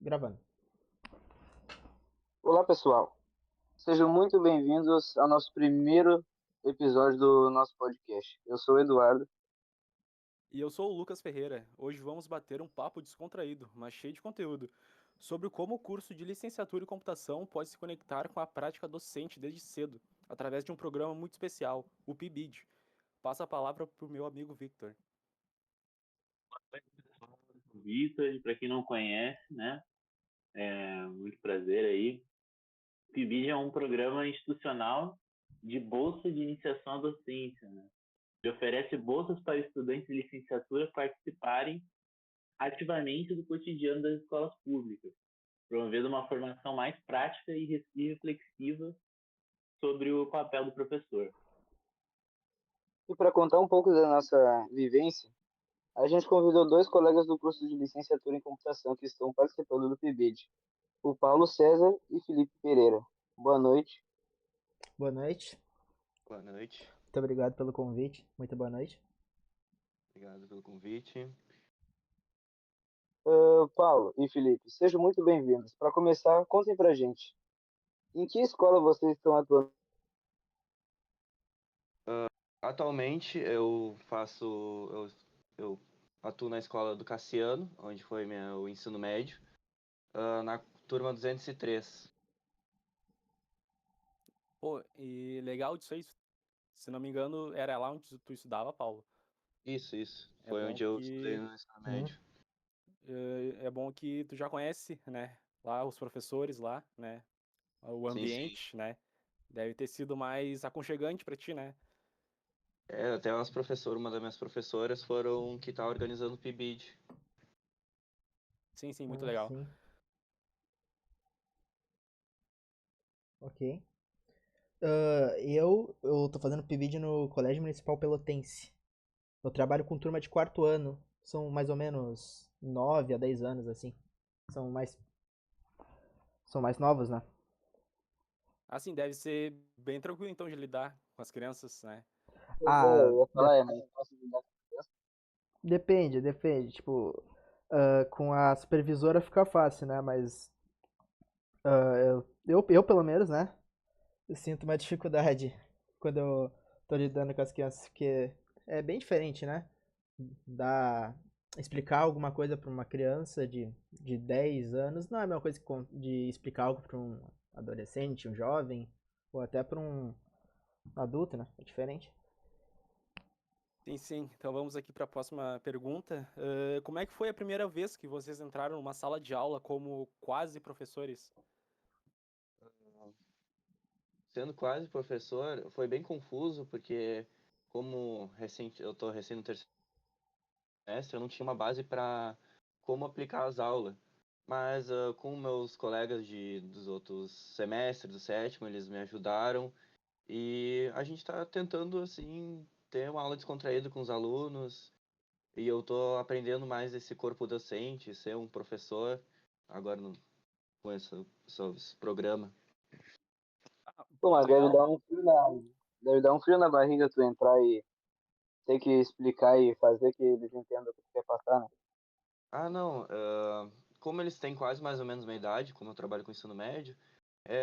Gravando. Olá, pessoal. Sejam muito bem-vindos ao nosso primeiro episódio do nosso podcast. Eu sou o Eduardo. E eu sou o Lucas Ferreira. Hoje vamos bater um papo descontraído, mas cheio de conteúdo, sobre como o curso de licenciatura em computação pode se conectar com a prática docente desde cedo, através de um programa muito especial, o PIBID. Passo a palavra para o meu amigo Victor. Vitor, e para quem não conhece, né, muito prazer aí. O PIBID é um programa institucional de bolsa de iniciação à docência, né? Ele oferece bolsas para estudantes de licenciatura participarem ativamente do cotidiano das escolas públicas, promovendo uma formação mais prática e reflexiva sobre o papel do professor. E para contar um pouco da nossa vivência, a gente convidou dois colegas do curso de licenciatura em computação que estão participando do PIBID, o Paulo César e Felipe Pereira. Boa noite. Boa noite. Boa noite, Muito obrigado pelo convite. Muito boa noite. obrigado pelo convite. Paulo e Felipe, sejam muito bem-vindos. Para começar, contem pra gente, em que escola vocês estão atuando? Atualmente eu atuo na escola do Cassiano, onde foi meu ensino médio, na turma 203. Pô, e legal disso aí, se não me engano, era lá onde tu estudava, Paulo. Isso. É Foi bom onde eu estudei que no ensino Hum, médio. é bom que tu já conhece, né, lá os professores lá, né, o Sim. ambiente, né? Deve ter sido mais aconchegante para ti, né? Até uma das minhas professoras foram que tá organizando o PIBID. Sim, muito legal. sim. Ok. Eu tô fazendo PIBID no Colégio Municipal Pelotense. Eu trabalho com turma de quarto ano. São mais ou menos 9 a 10 anos, assim. São mais, são mais novos, né? Assim, deve ser bem tranquilo então de lidar com as crianças, né? Pois é, Ah, eu ia falar, é mais fácil de lidar com criança. depende. Tipo, com a supervisora fica fácil, né? Mas eu, pelo menos, né? Eu sinto uma dificuldade quando eu tô lidando com as crianças, porque é bem diferente, né? Dar, explicar alguma coisa para uma criança de 10 anos não é a mesma coisa de explicar algo para um adolescente, um jovem, ou até para um adulto, né? É diferente. Sim. Então vamos aqui para a próxima pergunta. Como é que foi a primeira vez que vocês entraram numa sala de aula como quase professores? Sendo quase professor, foi bem confuso, porque eu tô recém no terceiro semestre, eu não tinha uma base para como aplicar as aulas. Mas com meus colegas dos outros semestres, do sétimo, eles me ajudaram e a gente está tentando assim ter uma aula descontraída com os alunos e eu estou aprendendo mais esse corpo docente, ser um professor agora com esse programa. Pô, mas Legal. deve dar um frio na barriga tu entrar e ter que explicar e fazer que eles entendam o que tu quer passar, né? Ah, não, como eles têm quase mais ou menos minha idade, como eu trabalho com ensino médio,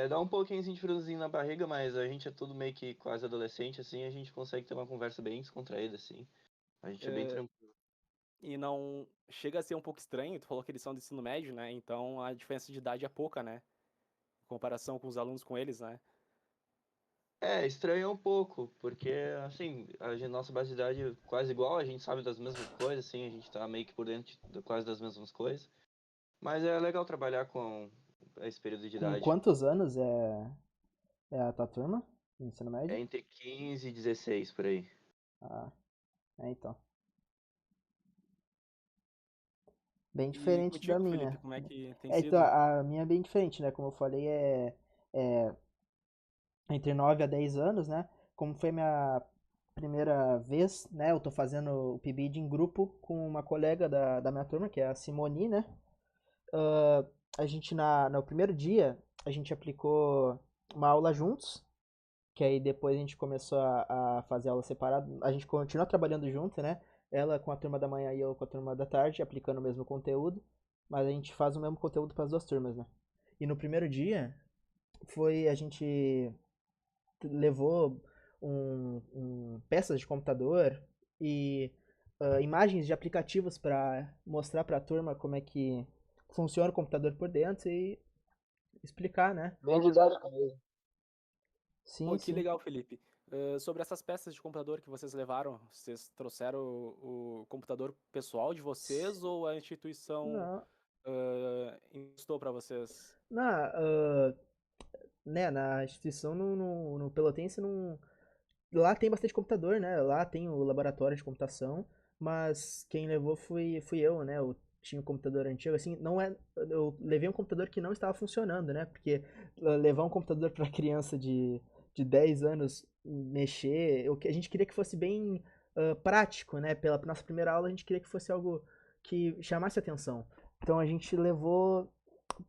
dá um pouquinho assim, de friozinho na barriga, mas a gente é tudo meio que quase adolescente, assim, a gente consegue ter uma conversa bem descontraída, assim. A gente é bem Eh, tranquilo. e não chega a ser um pouco estranho, tu falou que eles são do ensino médio, né? Então a diferença de idade é pouca, né? Em comparação com os alunos com eles, né? Estranho um pouco, porque, assim, nossa base de idade é quase igual, a gente sabe das mesmas coisas, assim, a gente tá meio que por dentro quase das mesmas coisas. Mas é legal trabalhar com esse período de Com idade. quantos anos é a tua turma no ensino É médio? entre 15 e 16, por aí. Ah, então. Bem E diferente da contigo, Felipe, minha. como é que tem Então, sido? a minha é bem diferente, né? Como eu falei, é entre 9 a 10 anos, né? Como foi minha primeira vez, né? Eu tô fazendo o PIBID em grupo com uma colega da minha turma, que é a Simone, né? A gente, no primeiro dia, a gente aplicou uma aula juntos, que aí depois a gente começou a fazer aula separada. A gente continua trabalhando junto, né? Ela com a turma da manhã e eu com a turma da tarde, aplicando o mesmo conteúdo. mas a gente faz o mesmo conteúdo para as duas turmas, né? E no primeiro dia a gente levou peças de computador e imagens de aplicativos para mostrar para a turma como é que funciona o computador por dentro e explicar, né? Bem didático mesmo. Sim, Pô, que sim. legal, Felipe. Sobre essas peças de computador que vocês levaram, vocês trouxeram o computador pessoal de vocês ou a instituição Não, emprestou para vocês? né, na instituição, no Pelotense, não, lá tem bastante computador, né? Lá tem o laboratório de computação, mas quem levou fui eu, né? Eu tinha um computador antigo, assim, não é, eu levei um computador que não estava funcionando, né? Porque levar um computador para criança de 10 anos mexer, a gente queria que fosse bem prático, né? Pela nossa primeira aula, a gente queria que fosse algo que chamasse atenção. Então a gente levou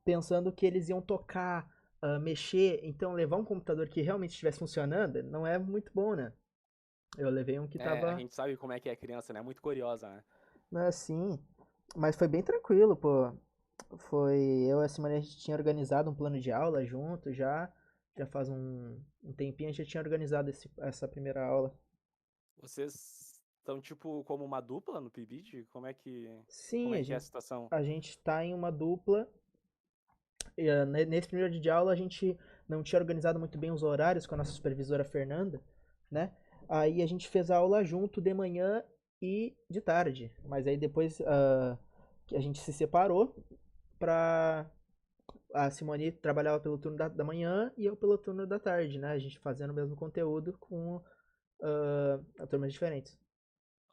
pensando que eles iam tocar, mexer, então levar um computador que realmente estivesse funcionando não é muito bom, né? Eu levei um que É, a tava, gente sabe como é que é a criança, né? Muito curiosa, né? né, assim, mas foi bem tranquilo, pô. Foi eu e a Simone, a gente tinha organizado um plano de aula junto já faz um tempinho a gente já tinha organizado essa primeira aula. Vocês estão tipo como uma dupla no PIBID? Como Sim, é que é a situação? a gente tá em uma dupla. E, nesse primeiro dia de aula a gente não tinha organizado muito bem os horários com a nossa supervisora Fernanda, né? Aí a gente fez a aula junto de manhã e de tarde. Mas aí depois que a gente se separou pra. A Simone trabalhava pelo turno da manhã e eu pelo turno da tarde, né? A gente fazendo o mesmo conteúdo com turmas diferentes.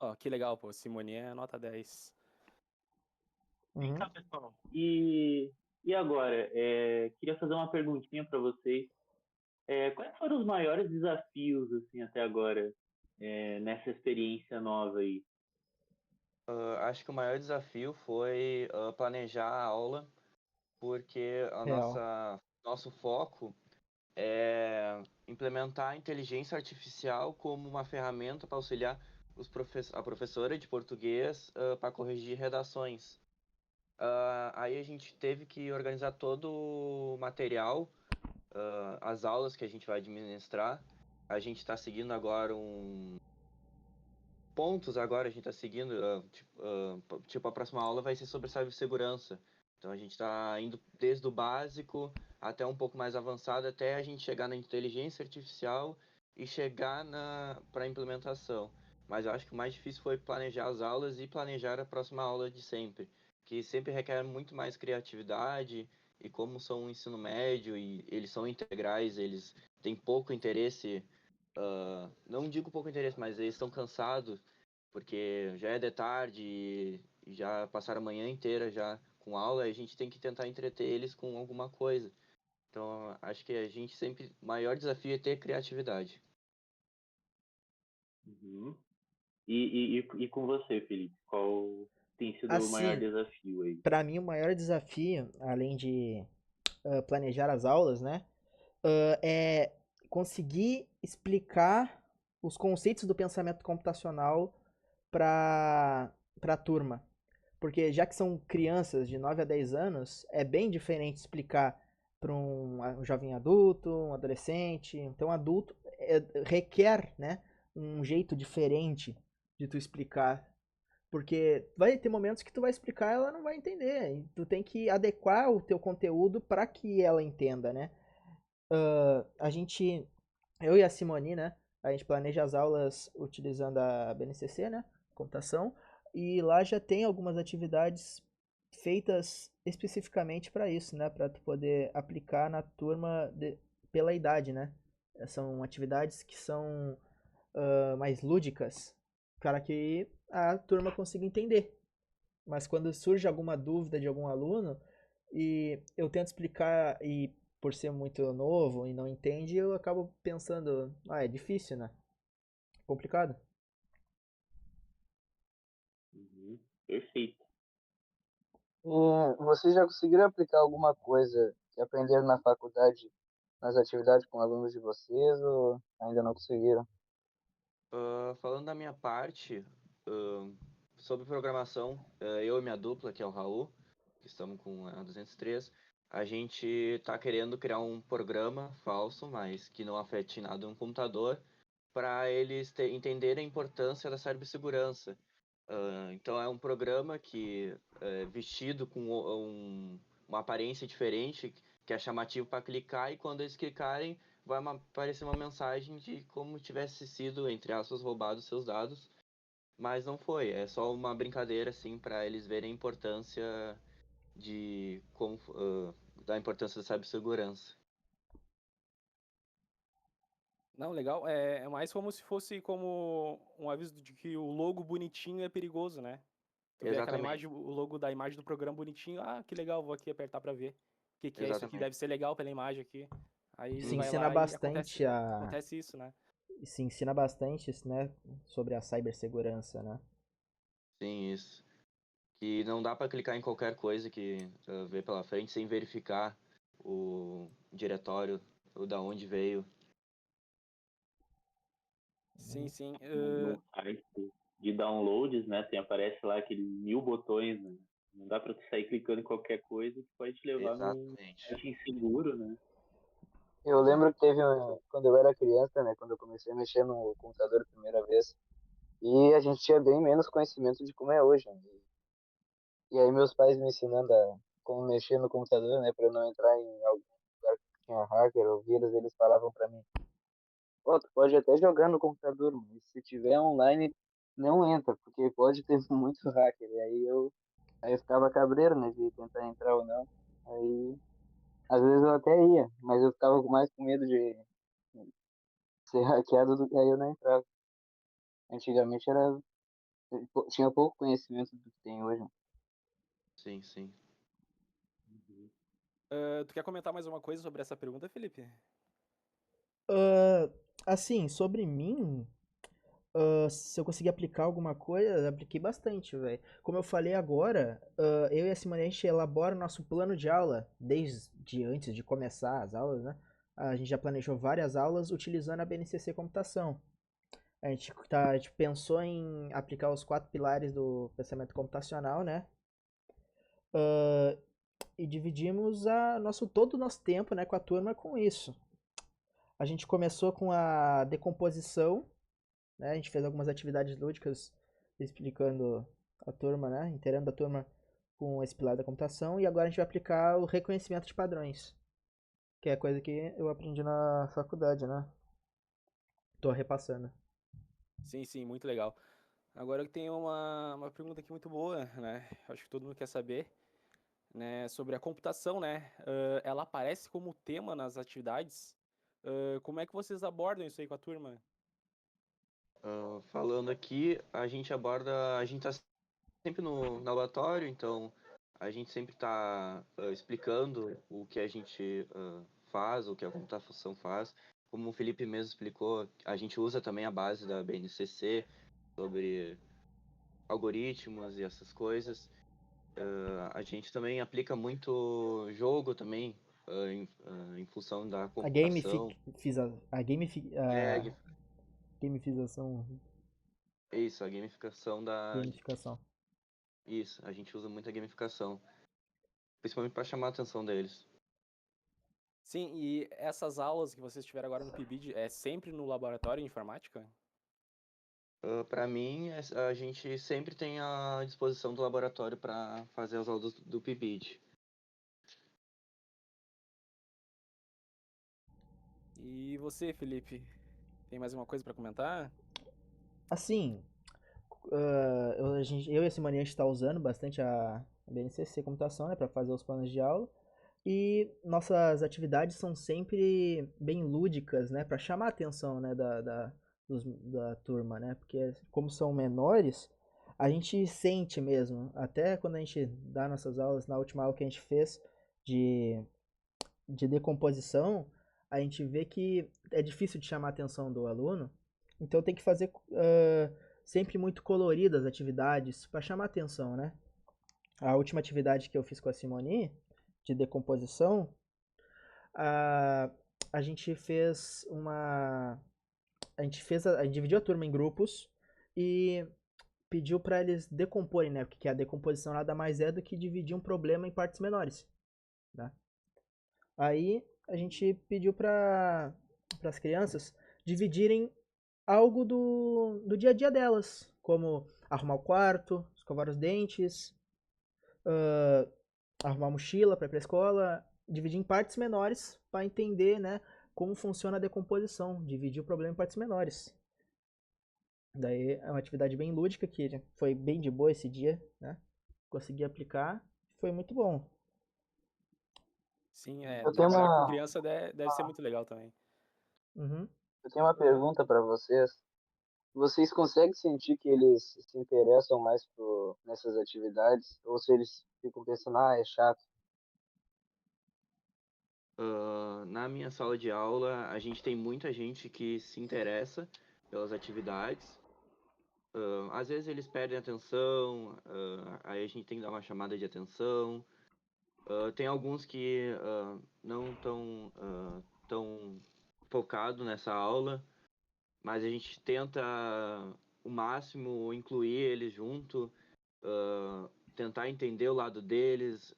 Ó, que legal, pô. Simone é nota 10. Vem Uhum. cá, pessoal. E agora, queria fazer uma perguntinha para vocês. Quais foram os maiores desafios, assim, até agora, nessa experiência nova aí? Acho que o maior desafio foi planejar a aula, porque Real. nosso foco é implementar a inteligência artificial como uma ferramenta para auxiliar a professora de português para corrigir redações. Aí a gente teve que organizar todo o material, as aulas que a gente vai administrar. A gente está seguindo agora pontos agora, a gente está seguindo, tipo, a próxima aula vai ser sobre cibersegurança. Então a gente está indo desde o básico até um pouco mais avançado, até a gente chegar na inteligência artificial e chegar para a implementação. Mas eu acho que o mais difícil foi planejar as aulas e planejar a próxima aula de sempre, que sempre requer muito mais criatividade, e como são um ensino médio e eles são integrais, eles têm pouco interesse, não digo pouco interesse, mas eles estão cansados, porque já é de tarde e já passaram a manhã inteira já com aula, e a gente tem que tentar entreter eles com alguma coisa. Então, acho que a gente sempre, o maior desafio é ter criatividade. Uhum. E com você, Felipe? Qual tem sido o maior Assim, desafio aí? para mim o maior desafio, além de planejar as aulas, né? É conseguir explicar os conceitos do pensamento computacional para a turma. Porque já que são crianças de 9 a 10 anos, é bem diferente explicar para um jovem adulto, um adolescente. Então, adulto requer, né, um jeito diferente de tu explicar. Porque vai ter momentos que tu vai explicar, ela não vai entender. E tu tem que adequar o teu conteúdo para que ela entenda, né? A gente, eu e a Simone, né? A gente planeja as aulas utilizando a BNCC, né? Computação. E lá já tem algumas atividades feitas especificamente para isso, né? Para tu poder aplicar na turma pela idade, né? São atividades que são mais lúdicas, para que a turma consiga entender. Mas quando surge alguma dúvida de algum aluno e eu tento explicar e por ser muito novo e não entende, eu acabo pensando, é difícil, né? Complicado. Uhum. Perfeito. E vocês já conseguiram aplicar alguma coisa que aprenderam na faculdade nas atividades com alunos de vocês ou ainda não conseguiram? Falando da minha parte, sobre programação, eu e minha dupla, que é o Raul, que estamos com a 203, a gente está querendo criar um programa falso, mas que não afete nada no computador, para eles entenderem a importância da cibersegurança. Então é um programa que é vestido com uma aparência diferente, que é chamativo para clicar, e quando eles clicarem vai aparecer uma mensagem de como tivesse sido, entre aspas, roubados seus dados, mas não foi, é só uma brincadeira assim para eles verem a importância de como da importância da cibersegurança. Não, legal. É mais como se fosse como um aviso de que o logo bonitinho é perigoso, né? Tu vê aquela Exatamente, imagem, o logo da imagem do programa bonitinho, ah, que legal, vou aqui apertar pra ver. O que que é isso aqui? exatamente. Deve ser legal pela imagem aqui. Aí Se vai ensina lá e bastante a. acontece isso, né? Se ensina bastante, né, sobre a cibersegurança, né? Sim, isso. Que não dá para clicar em qualquer coisa que vê pela frente sem verificar o diretório, ou da onde veio. Sim, sim. No site de downloads, né? Aparece lá aqueles 1000 botões, né? Não dá pra tu sair clicando em qualquer coisa que pode te levar num Exatamente. site inseguro, né? Eu lembro que quando eu era criança, né, quando eu comecei a mexer no computador a primeira vez, e a gente tinha bem menos conhecimento de como é hoje, né? E aí meus pais me ensinando a como mexer no computador, né, para não entrar em algum lugar que tinha hacker ou vírus, eles falavam para mim: "Pô, tu pode até jogar no computador, mas se tiver online, não entra, porque pode ter muito hacker". E aí eu ficava cabreiro, né, de tentar entrar ou não. Aí às vezes eu até ia, mas eu ficava mais com medo de ser hackeado do que aí eu não entrava. Antigamente tinha pouco conhecimento do que tem hoje. Sim, sim. Tu quer comentar mais uma coisa sobre essa pergunta, Felipe? Ah, assim, sobre mim, se eu conseguir aplicar alguma coisa, eu apliquei bastante, velho. Como eu falei agora, eu e a Simone, a gente elabora o nosso plano de aula desde antes de começar as aulas, né? A gente já planejou várias aulas utilizando a BNCC Computação. A gente pensou em aplicar os 4 pilares do pensamento computacional, né? E dividimos todo o nosso tempo, né, com a turma com isso. A gente começou com a decomposição, né? A gente fez algumas atividades lúdicas explicando a turma, né? Inteirando a turma com esse pilar da computação. E agora a gente vai aplicar o reconhecimento de padrões, que é coisa que eu aprendi na faculdade, né? Tô repassando. Sim, sim, muito legal. Agora eu tenho uma pergunta aqui muito boa, né? Acho que todo mundo quer saber, né? Sobre a computação, né? Ela aparece como tema nas atividades? Como é que vocês abordam isso aí com a turma? Falando aqui, a gente está sempre no laboratório, então a gente sempre está explicando o que a gente faz, o que a computação faz. Como o Felipe mesmo explicou, a gente usa também a base da BNCC sobre algoritmos e essas coisas. A gente também aplica muito jogo também em função da A computação. gamificação, Isso, a gamificação da. gamificação. Isso, a gente usa muito a gamificação, principalmente para chamar a atenção deles. Sim, e essas aulas que vocês tiveram agora no PIBID é sempre no laboratório de informática? Para mim, a gente sempre tem a disposição do laboratório para fazer as aulas do PIBID. E você, Felipe, tem mais uma coisa para comentar? Assim, eu e a Simone, a gente está usando bastante a BNCC Computação, né, para fazer os planos de aula. E nossas atividades são sempre bem lúdicas, né, para chamar a atenção, né, da turma, né, porque como são menores, a gente sente mesmo, até quando a gente dá nossas aulas, na última aula que a gente fez de, de decomposição, a gente vê que é difícil de chamar a atenção do aluno, então tem que fazer sempre muito coloridas as atividades para chamar a atenção, né. A última atividade que eu fiz com a Simone, de decomposição, a, a gente fez uma. A gente dividiu a turma em grupos e pediu para eles decomporem, né? Porque a decomposição nada mais é do que dividir um problema em partes menores, né? Aí a gente pediu para as crianças dividirem algo do dia a dia delas, como arrumar o quarto, escovar os dentes, arrumar a mochila para ir para a escola, dividir em partes menores para entender, né, como funciona a decomposição, dividir o problema em partes menores. Daí é uma atividade bem lúdica que foi bem de boa esse dia, né? Consegui aplicar, foi muito bom. Sim, Eu tenho trabalhar com uma, criança deve ser muito legal também. Uhum. eu tenho uma pergunta para vocês. Vocês conseguem sentir que eles se interessam mais nessas atividades? Ou se eles ficam pensando, ah, é chato? Na minha sala de aula, a gente tem muita gente que se interessa pelas atividades. Às vezes eles perdem atenção, aí a gente tem que dar uma chamada de atenção. Tem alguns que não estão tão focado nessa aula, mas a gente tenta o máximo incluir eles junto, tentar entender o lado deles,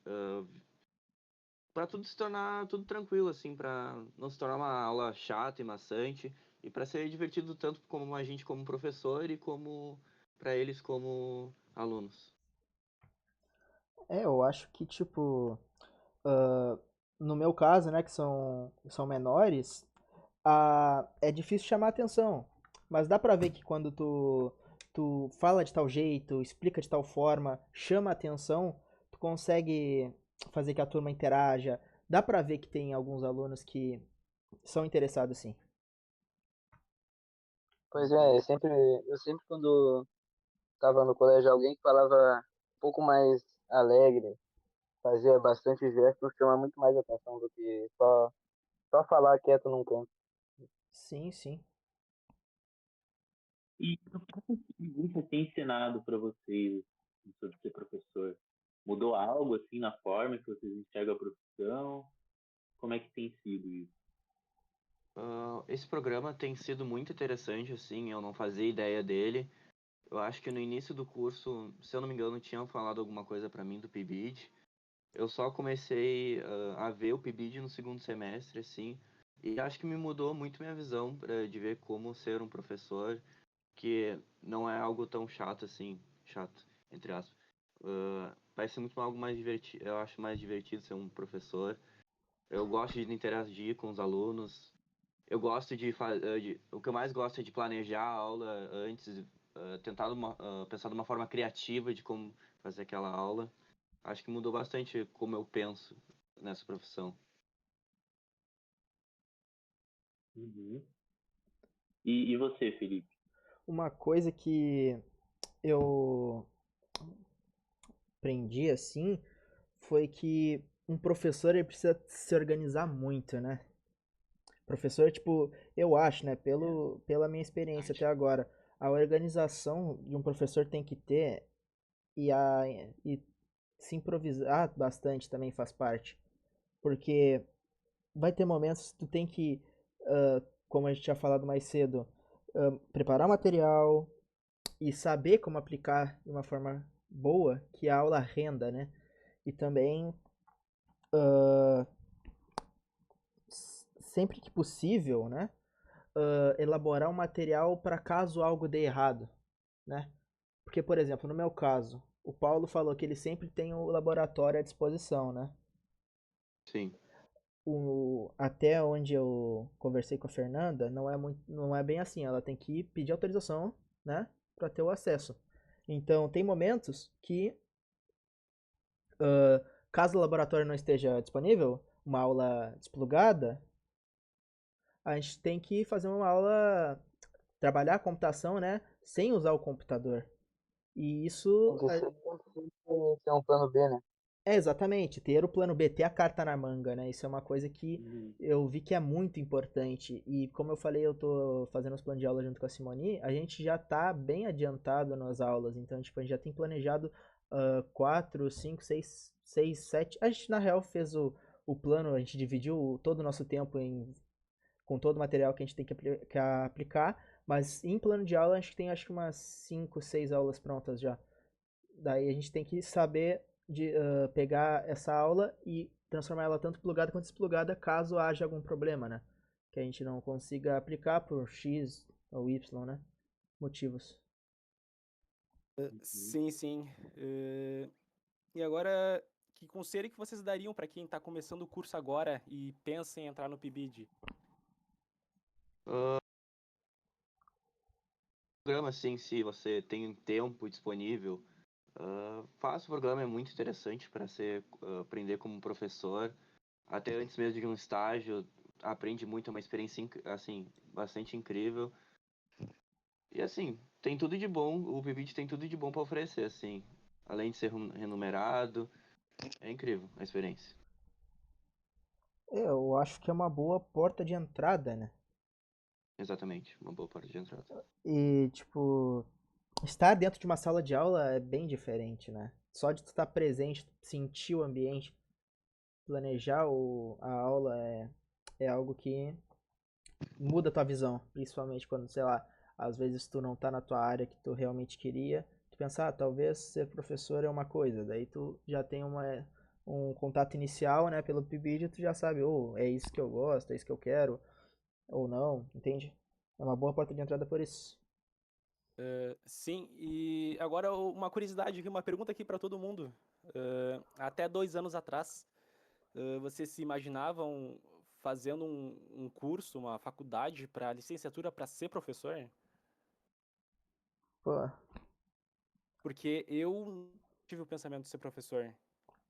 para tudo se tornar tudo tranquilo, assim, para não se tornar uma aula chata e maçante, e para ser divertido tanto como a gente como professor e como para eles como alunos. Eu acho que, tipo, ah, no meu caso, né, que são menores, é difícil chamar atenção. Mas dá pra ver que quando tu fala de tal jeito, explica de tal forma, chama atenção, tu consegue fazer que a turma interaja. Dá pra ver que tem alguns alunos que são interessados sim. Pois é, eu sempre quando estava no colégio, alguém que falava um pouco mais alegre, fazia bastante gestos, chama muito mais atenção do que só falar quieto num canto. Sim, sim. E o que essa experiência tem ensinado para vocês sobre ser professor? Mudou algo assim na forma que vocês enxergam a profissão? Como é que tem sido isso? Esse programa tem sido muito interessante, assim, eu não fazia ideia dele. Eu acho que no início do curso, se eu não me engano, tinham falado alguma coisa para mim do PIBID. Eu só comecei a ver o PIBID no segundo semestre, assim, e acho que me mudou muito minha visão de ver como ser um professor, que não é algo tão chato assim, chato, entre aspas. Vai ser muito algo mais divertido, eu acho mais divertido ser um professor. Eu gosto de interagir com os alunos. Eu gosto o que eu mais gosto é de planejar a aula antes, tentar pensar de uma forma criativa de como fazer aquela aula. Acho que mudou bastante como eu penso nessa profissão. Uhum. E você, Felipe? Uma coisa que eu aprendi assim foi que um professor ele precisa se organizar muito, né? Professor, tipo, eu acho, né, pela minha experiência até agora, a organização de um professor tem que ter e se improvisar bastante também faz parte. Porque vai ter momentos que tu tem que, como a gente tinha falado mais cedo, preparar o material e saber como aplicar de uma forma boa que a aula renda, né? E também, sempre que possível, né? Elaborar um material para caso algo dê errado, né? Porque, por exemplo, no meu caso, o Paulo falou que ele sempre tem o laboratório à disposição, né? Sim. Até onde eu conversei com a Fernanda, não é bem assim. Ela tem que pedir autorização, né, para ter o acesso. Então, tem momentos que, caso o laboratório não esteja disponível, uma aula desplugada, a gente tem que fazer uma aula, trabalhar a computação, né, sem usar o computador. E Tem isso que sempre ter um plano B, né? é exatamente, ter o plano B, ter a carta na manga, né? Isso é uma coisa que Uhum. eu vi que é muito importante. E como eu falei, eu tô fazendo os planos de aula junto com a Simone, a gente já tá bem adiantado nas aulas. Então, tipo, a gente já tem planejado 4, 5, 6, 7. A gente, na real, fez o plano, a gente dividiu todo o nosso tempo com todo o material que a gente tem que aplicar, Mas em plano de aula, a gente tem acho que umas 5, 6 aulas prontas já. Daí a gente tem que saber pegar essa aula e transformar ela tanto plugada quanto desplugada caso haja algum problema, né? Que a gente não consiga aplicar por X ou Y, né? Motivos. Sim, sim. E agora, que conselho que vocês dariam para quem está começando o curso agora e pensa em entrar no PIBID? Programa, assim, se você tem um tempo disponível, faça o programa, é muito interessante para você aprender como professor. Até antes mesmo de um estágio, aprende muito, é uma experiência, assim, bastante incrível. E, assim, tem tudo de bom, o PIBID tem tudo de bom para oferecer, assim. Além de ser remunerado, é incrível a experiência. Eu acho que é uma boa porta de entrada, né? Exatamente, uma boa porta de entrada. E, tipo, estar dentro de uma sala de aula é bem diferente, né? Só de tu estar presente, sentir o ambiente, planejar a aula é algo que muda a tua visão, principalmente quando, sei lá, às vezes tu não tá na tua área que tu realmente queria, tu pensar, talvez ser professor é uma coisa, daí tu já tem um contato inicial, né, pelo PIBID, tu já sabe, ou é isso que eu gosto, é isso que eu quero, ou não, entende? É uma boa porta de entrada por isso. Sim, e agora uma curiosidade aqui, uma pergunta aqui para todo mundo. Até 2 anos atrás, vocês se imaginavam fazendo um curso, uma faculdade para licenciatura para ser professor? Pô, Porque eu tive o pensamento de ser professor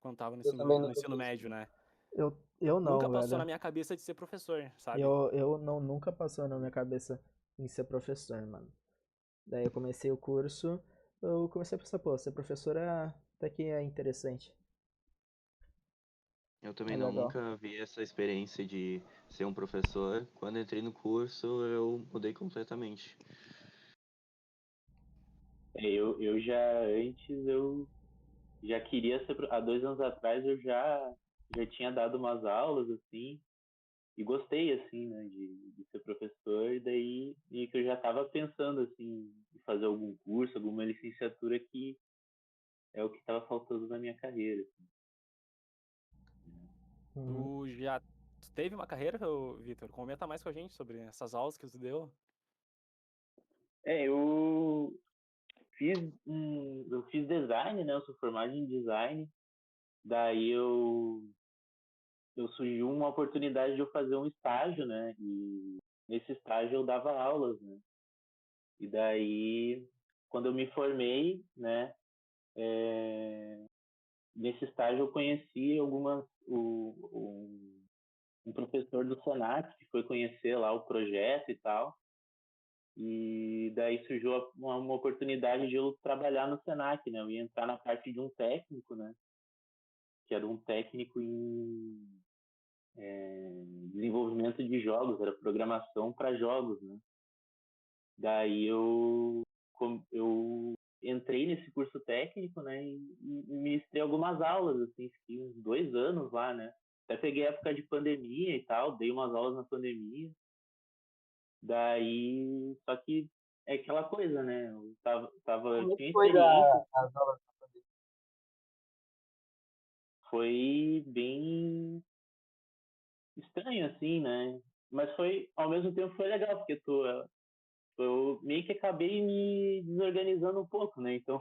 quando estava Eu também no nunca ensino quis. médio, né? eu Nunca não, passou na velho. minha cabeça de ser professor, sabe? Eu não, nunca passou na minha cabeça em ser professor, mano. Daí eu comecei o curso, eu comecei a pensar, pô, ser professor até que é interessante. Eu É também não, legal. nunca vi essa experiência de ser um professor. Quando entrei no curso, eu mudei completamente. Eu já antes eu já queria ser há 2 anos atrás eu já tinha dado umas aulas assim e gostei assim, né, de ser professor e daí e que eu já estava pensando assim em fazer algum curso, alguma licenciatura que é o que estava faltando na minha carreira. Uhum. Tu teve uma carreira, Vitor? Comenta mais com a gente sobre essas aulas que tu deu. Eu eu fiz design, né? Eu sou formado em design. Daí eu surgiu uma oportunidade de eu fazer um estágio, né? E nesse estágio eu dava aulas, né? E daí, quando eu me formei, né? Nesse estágio eu conheci um professor do Senac que foi conhecer lá o projeto e tal. E daí surgiu uma oportunidade de eu trabalhar no Senac, né? Eu ia entrar na parte de um técnico, né? Que era um técnico em desenvolvimento de jogos, era programação para jogos, né? Daí eu entrei nesse curso técnico, né? E ministrei algumas aulas, assim, fiquei uns 2 anos lá, né? Até peguei a época de pandemia e tal, dei umas aulas na pandemia. Daí, só que é aquela coisa, né? Eu Como é que tinha foi experiência, as aulas? foi bem estranho, assim, né? Mas foi, ao mesmo tempo foi legal, porque eu meio que acabei me desorganizando um pouco, né? Então,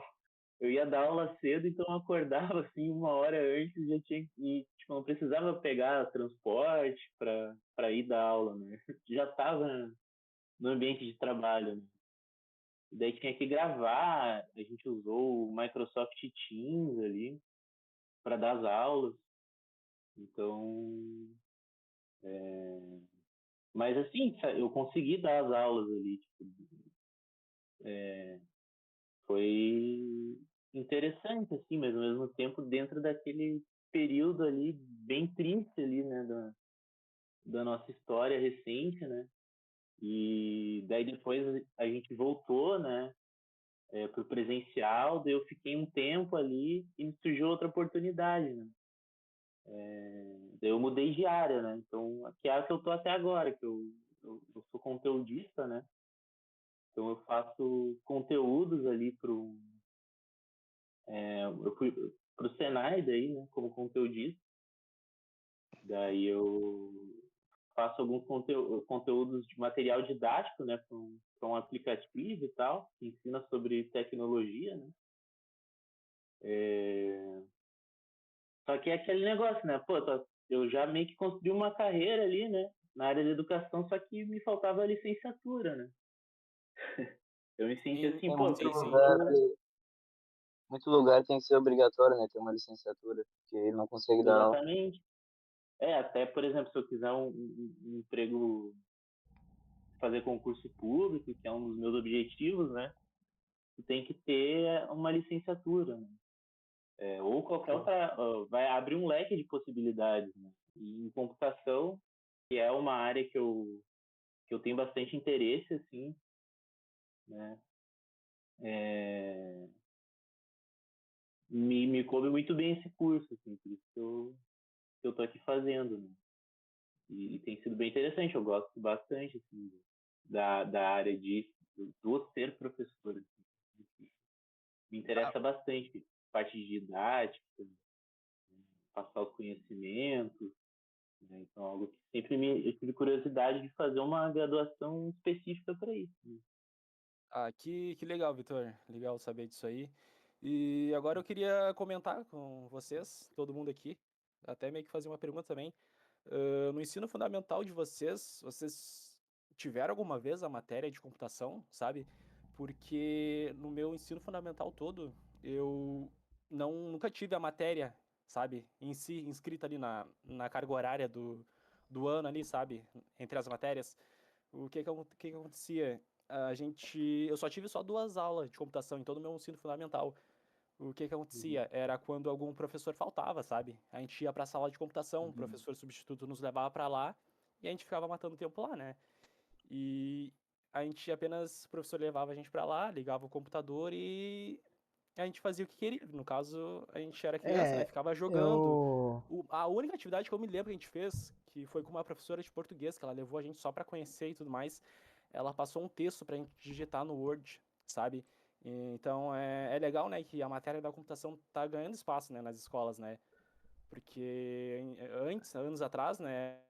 eu ia dar aula cedo, então eu acordava, assim, 1 hora antes, já tinha que, tipo, não precisava pegar transporte para ir dar aula, né? Já estava no ambiente de trabalho, né? E daí tinha que gravar, a gente usou o Microsoft Teams ali para dar as aulas. Então, mas assim, eu consegui dar as aulas ali, tipo, foi interessante, assim, mas ao mesmo tempo dentro daquele período ali bem triste ali, né, da nossa história recente, né? E daí depois a gente voltou, né, pro presencial, daí eu fiquei um tempo ali e surgiu outra oportunidade, né? Daí eu mudei de área, né? Então, que é a que eu tô até agora, que eu sou conteudista, né? Então eu faço conteúdos ali eu fui pro Senai daí, né, como conteudista. Daí eu faço alguns conteúdos de material didático, né, para um aplicativo e tal, que ensina sobre tecnologia, né. Só que é aquele negócio, né, pô, eu já meio que construí uma carreira ali, né, na área de educação, só que me faltava a licenciatura, né. Eu me senti Sim, assim, Em pô, muito sim, sim. lugar, muito lugar tem que ser obrigatório, né, ter uma licenciatura, porque ele não consegue dar aula. Exatamente. Até, por exemplo, se eu quiser um emprego, fazer concurso público, que é um dos meus objetivos, né, tu tem que ter uma licenciatura, né? Ou qualquer outra, vai abrir um leque de possibilidades, né? E em computação, que é uma área que eu tenho bastante interesse, assim, né? É, me coube muito bem esse curso, assim, por isso que eu tô aqui fazendo, né? E tem sido bem interessante, eu gosto bastante, assim, da área do ser professor, assim. Me interessa bastante, parte de didática, passar os conhecimentos, né? Então, algo que eu tive curiosidade de fazer uma graduação específica para isso, né? Ah, que legal, Vitor. Legal saber disso aí. E agora eu queria comentar com vocês, todo mundo aqui, até meio que fazer uma pergunta também. No ensino fundamental de vocês, vocês tiveram alguma vez a matéria de computação, sabe? Porque no meu ensino fundamental todo, eu nunca tive a matéria, sabe, em si, inscrita ali na carga horária do ano ali, sabe, entre as matérias. O que que acontecia? Eu só tive só 2 aulas de computação em todo o meu ensino fundamental. O que que Uhum. acontecia? Era quando algum professor faltava, sabe? A gente ia pra sala de computação, o Uhum. professor substituto nos levava pra lá e a gente ficava matando tempo lá, né? E a gente apenas, o professor levava a gente pra lá, ligava o computador e a gente fazia o que queria. No caso, a gente era criança, né? É, Ficava jogando. eu. A única atividade que eu me lembro que a gente fez, que foi com uma professora de português, que ela levou a gente só pra conhecer e tudo mais, ela passou um texto pra gente digitar no Word, sabe? Então é legal, né, que a matéria da computação tá ganhando espaço, né, nas escolas, né? Porque anos atrás, né, é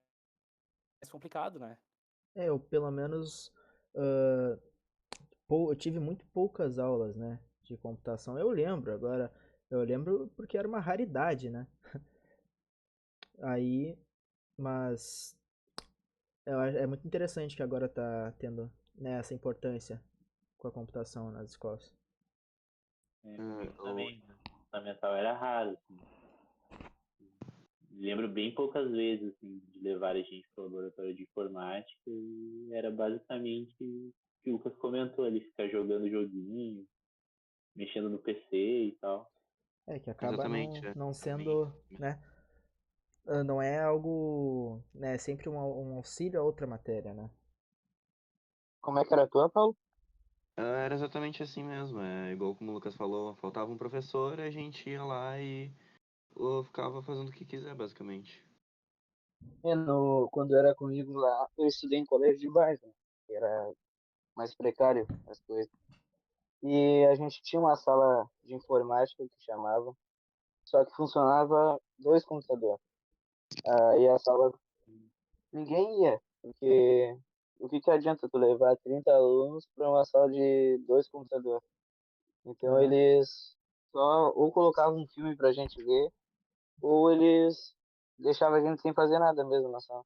mais complicado, né? Eu pelo menos. Eu tive muito poucas aulas, né, de computação. Eu lembro, agora. Eu lembro porque era uma raridade, né? Aí. Mas. É muito interessante que agora tá tendo, né, essa importância com a computação nas escolas. Pra mim O, também, né? Fundamental era raro, assim. Me lembro bem poucas vezes, assim, de levar a gente para o laboratório de informática e era basicamente o que o Lucas comentou ali, ficar jogando joguinho, mexendo no PC e tal. Que acaba exatamente, é. não Também. sendo, né? Não é algo, né? É sempre um auxílio a outra matéria, né? Como é que era a tua, Paulo? Era exatamente assim mesmo. É igual como o Lucas falou, faltava um professor, a gente ia lá e ficava fazendo o que quiser, basicamente. Quando era comigo lá, eu estudei em colégio de bairro, né? Era mais precário as coisas. E a gente tinha uma sala de informática que chamava, só que funcionava 2 computadores. E a sala, ninguém ia, porque o que que adianta tu levar 30 alunos para uma sala de 2 computadores? Então Aham. eles só ou colocavam um filme pra gente ver, ou eles deixavam a gente sem fazer nada mesmo na sala.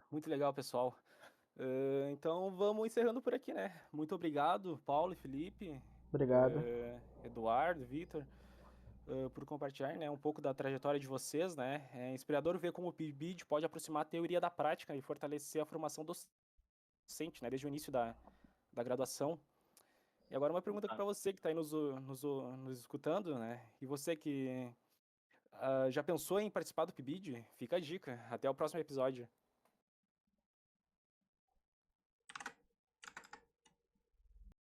Muito legal, pessoal. Então vamos encerrando por aqui, né? Muito obrigado, Paulo e Felipe, Obrigado. Eduardo, Vitor, por compartilhar, né, um pouco da trajetória de vocês, né? É inspirador ver como o PIBID pode aproximar a teoria da prática e fortalecer a formação docente, né, desde o início da graduação. E agora uma pergunta para você que está aí nos escutando, né? E você que já pensou em participar do PIBID? Fica a dica. Até o próximo episódio.